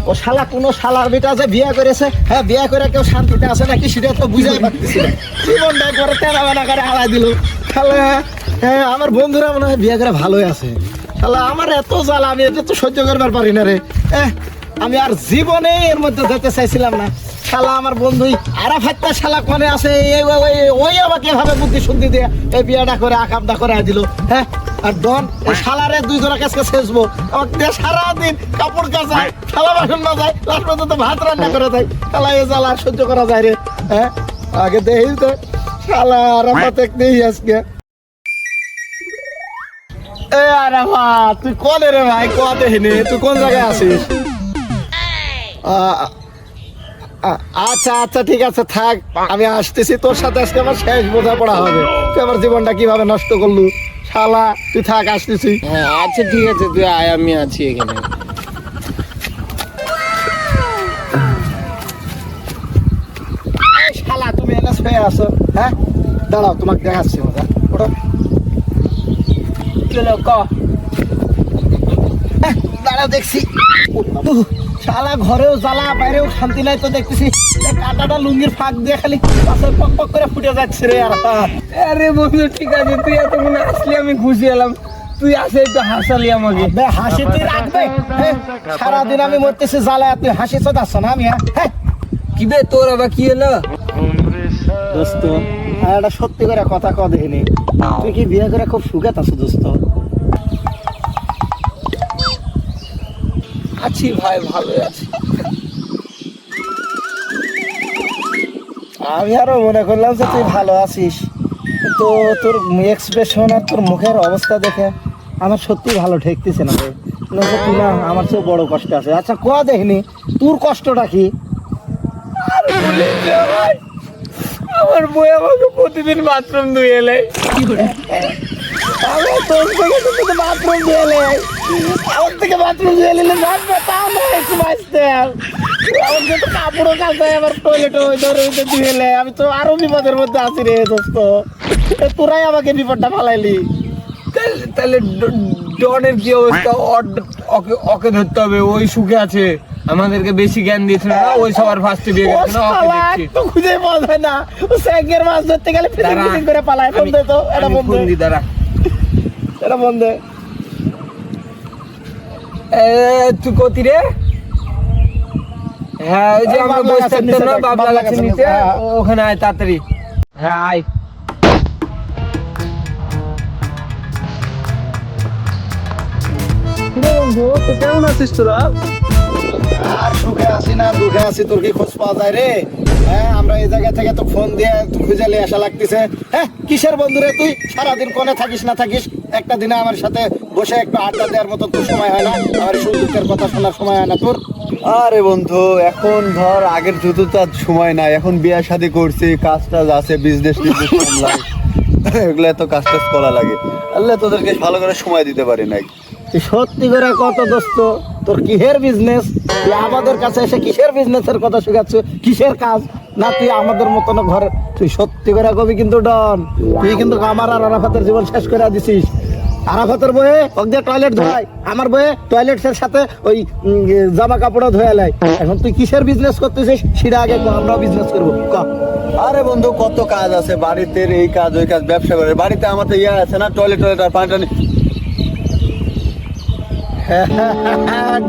ও শালা কোনো শালার বেটা যে বিয়ে করেছে, হ্যাঁ বিয়ে করে কেউ শান্তিতে আছে নাকি সেটা তো বুঝাই পারতেছি না। জীবনটাই করে তেনা বেনা করে হারাই দিল শালা। হ্যাঁ আমার বন্ধুরা মনে হয় বিয়ে করে ভালোই আছে শালা। আমার এত জ্বালা, আমি এটা তো সহ্য করবার পারি না রে। আমি আর জীবনে এর মধ্যে যেতে চাইছিলাম না শালা। আমার বন্ধুই আরাফাতটা শালা কোনে আছে, ওই আমাকে এভাবে বুদ্ধি শুদ্ধি দিয়ে এই বিয়েটা করে আকামটা করে দিল। হ্যাঁ আর ডন এই শালারে দুইজনের কাছে শেষবো, আমাকে সারাদিন কাপড় কাচায়, থালা বাসন না যায়, লাস্ট পর্যন্ত ভাত রান্না করে দেয় শালা। এ জ্বালা সহ্য করা যায় রে। হ্যাঁ আগে দেখি তো শালা আরাফাত নেই আজকে। এ আরাফাত তুই কোনে রে ভাই? ক দেখিনি, তুই কোন জায়গায় আছিস? আচ্ছা আচ্ছা ঠিক আছে থাক, আমি আসতেছি। তোর সাথে আজকে আমার শেষ বোঝাপড়া হবে, তুই আমার জীবনটা কিভাবে নষ্ট করলু শালা। তুই থাক, আসতেছি। হ্যাঁ আচ্ছা ঠিক আছে, তুই আয়, আমি আছি এখানে। শালা তুমি এনে শুয়ে আসো। হ্যাঁ দাঁড়াও, তোমাকে দেখাচ্ছি মজা। ওটা দাঁড়াও দেখছি। শালা ঘরেও জ্বালা, বাইরেও শান্তি নাই তো দেখতেছি। কাটাটা লুঙ্গির ফাঁক দিয়ে খালি পাশে পক পক করে ফুটে যাচ্ছে রে। আর আরে বন্ধু ঠিক আছে, তুই এতক্ষণ আসলি আমি খুশি হলাম। তুই আসে একটু হাসালি আমাকে। হাসি তুই রাখবে? সারাদিন আমি মরতেছি জ্বালা, তুই হাসি চোদাচ্ছ না আমি? হ্যাঁ কি বে তোর আবার কি হলো? দোস্ত একটা সত্যি করে কথা ক দেখিনি, তুই কি বিয়ে করে খুব সুখে আছো দোস্ত? আছি ভাই, ভালোই আছি। আমি আরো মনে করলাম যে তুই ভালো আছিস, তো তোর এক্সপ্রেশন আর তোর মুখের অবস্থা দেখে আমার সত্যি ভালো ঠেকতেছে না রে। তুই না আমার চেয়ে বড় কষ্ট আছে। আচ্ছা ক দেখিনি তোর কষ্টটা কি? আমার বই আমাকে প্রতিদিন বাথরুম ধুয়ে এলে। তোর থেকে তো বাথরুম ধুয়ে এলে, আমার থেকে বাথরুম ধুয়ে এলে তাও না একটু বাঁচতে। আমার তো কাপড়ও কাচায়, আবার টয়লেটও ধুয়ে এলে। আমি তো আরো বিপদের মধ্যে আছি রে দোস্ত। তোরাই আমাকে বিপদটা ফালাইলি। তাহলে ডনের কি অবস্থা? ওকে ধরতে হবে, ওই সুখে আছে। আমাদেরকে বেশি জ্ঞান দিয়েছিল না, ওই সবার ফার্স্টে বিয়ে করেছে না। ওকে দেখছি তো খুঁজে পাওয়া যায় না, ও স্যাঙ্গের মাছ ধরতে গেলে ফিটিং করে পালায়। ফোন দে তো, এটা বন্ধ দে। দাঁড়া, এটা বন্ধ দে। তুই কতি রে? হ্যাঁ ওই যে আমার বসে থাকতো না বাবলা গাছের নিচে, ওখানে আয় তাড়াতাড়ি। হ্যাঁ আয়। কেমন আছিস তোরা? আর সুখে আছি না দুঃখে আছি, তোর কি খোঁজ পাওয়া যায় রে? হ্যাঁ আমরা এই জায়গা থেকে তো ফোন দিয়ে খুঁজে নিয়ে আসা লাগতেছে। হ্যাঁ কিসের বন্ধু রে তুই? সারাদিন কোনে থাকিস না থাকিস, একটা দিনে আমার সাথে বসে একটু আড্ডা দেওয়ার মতো তোর সময় হয় না? আমার সুখ দুঃখের কথা শোনার সময় হয় না তোর? আরে বন্ধু এখন ধর আগের যত তার সময় নাই, এখন বিয়ে শাদী করছি, কাজ টাজ আছে, বিজনেস এগুলো এত কাজ টাজ করা লাগে। আল্লাহ তোদেরকে ভালো করে সময় দিতে পারি নাই। তুই সত্যি করে কত দোস্ত, তোর কিসের বিজনেস? তুই আমাদের কাছে এসে কিসের বিজনেসের কথা শিখাচ্ছ? কিসের কাজ? না তুই আমাদের মতন ঘরে, তুই সত্যি করে কবি কিন্তু ডন, তুই কিন্তু আমার আর আরাফাতের জীবন শেষ করে দিছিস। আরাফাতের বয়ে ওকে দিয়ে টয়লেট ধোয়াই, আমার বয়ে টয়লেটের সাথে ওই জামা কাপড়ও ধোয়া লাই। এখন তুই কিসের বিজনেস করতেছিস সেটা আগে ক, আমরাও বিজনেস করবো ক। আরে বন্ধু কত কাজ আছে বাড়িতে, এই কাজ ওই কাজ, ব্যবসা করে বাড়িতে আমার তো ইয়ে আছে না, টয়লেট আর পানি টানি।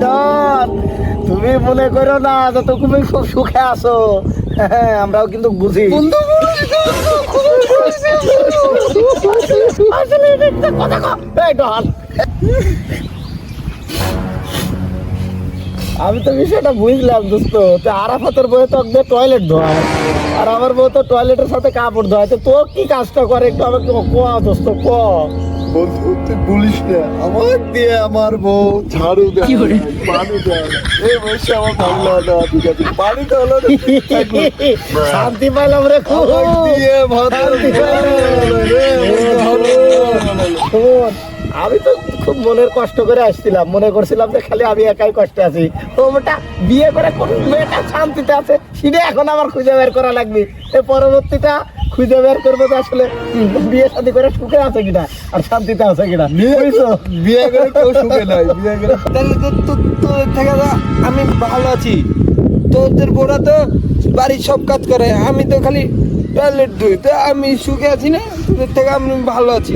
ডন তুমি মনে করো না যে তুমি খুব সুখে আছো, আমরাও কিন্তু বুঝি। আমি তো বিষয়টা বুঝলাম দোস্ত, তো আরাফাতের বয়ে তো টয়লেট ধোয় আর আমার বউ তো টয়লেটের সাথে কাপড় ধোয়, তো তোর কি কাজটা করে একটু আমাকে ক দোস্ত ক। বন্ধু তুই বলিস না, আমার দিয়ে আমার বউ ঝাড়ু দেয়, পানি দেয়, এই বসে আমার ভালো লাগে। ঠিক আছে পানি তো হলো না, শান্তি পাইলাম রে খুব। দিয়ে আমি তো খুব মনের কষ্ট করে আসছিলাম, মনে করছিলাম যে খালি আমি একাই কষ্টে আছি। তো ওটা বিয়ে করে কোন মেয়েটা শান্তিতে আছে সেটা এখন আমার খুঁজে বের করা লাগবে। এই পরবর্তীটা খুঁজে বের করবো তো আসলে বিয়ে শাদী করে সুখে আছে কিনা আর শান্তিতে আছে কিনা বুঝছো? বিয়ে করে কেউ সুখে নাই বিয়ে করে তাহলে তোদের থেকে তো আমি ভালো আছি। তোদের বোরা তো বাড়ির সব কাজ করে, আমি তো খালি টয়লেট ধুই, তো আমি সুখে আছি না? তোদের থেকে আমি ভালো আছি।